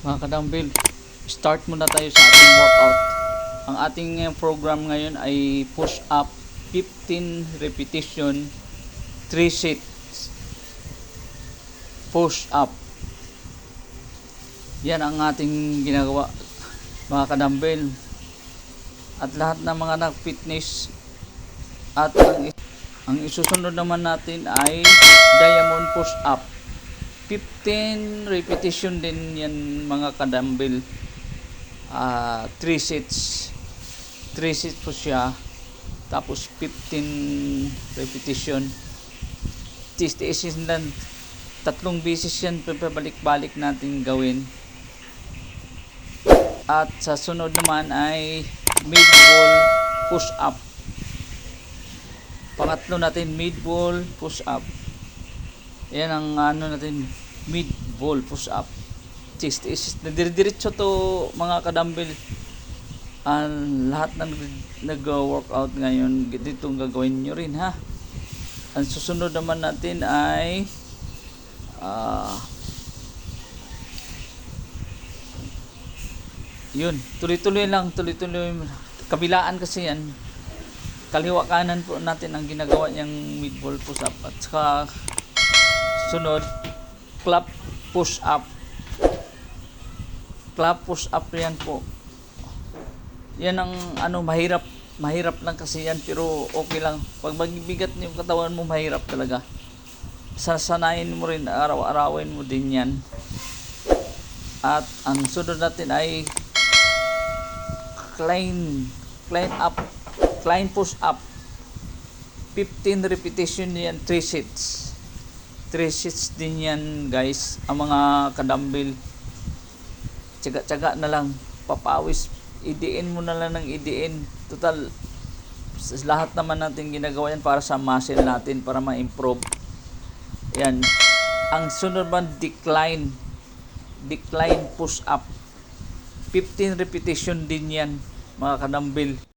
Mga kadambil, start muna tayo sa ating workout. Ang ating program ngayon ay push up 15 repetition 3 sets. Push up. Yan ang ating ginagawa mga kadambil. At lahat ng mga nag-fitness at ang isusunod naman natin ay diamond push up. 15 repetition din yan mga kadambil. 3 sets. 3 sets po siya. Tapos 15 repetition. Tiis-tiisin lang. 3 beses yan pabalik-balik natin gawin. At sa sunod naman ay mid ball push up. Pangatlo natin mid ball push up. Yan ang natin, mid ball push up. Tiis-tiis. Diretso to mga kadambil. Lahat ng nag-workout ngayon, dito gagawin nyo rin ha. Ang susunod naman natin ay yun, tuloy-tuloy lang, tuloy-tuloy. Kabilaan kasi yan. Kaliwa kanan po natin ang ginagawa niyang mid ball push up. At saka sunod, clap push up. Clap push up yan po. Yan ang mahirap lang kasi yan, pero okay lang. Pag magbigat yung katawan mo, mahirap talaga. Sasanayin mo rin, araw-arawin mo din yan. At ang sunod natin ay climb push up. 15 repetition yan, 3 sets. 3 sets din yan guys. Ang mga kadambil, tsaga-tsaga na lang, papawis, idiin mo na lang ng idiin. Total, lahat naman natin ginagawa yan para sa muscle natin, para ma-improve yan. Ang sunod man, decline push up. 15 repetition din yan mga kadambil.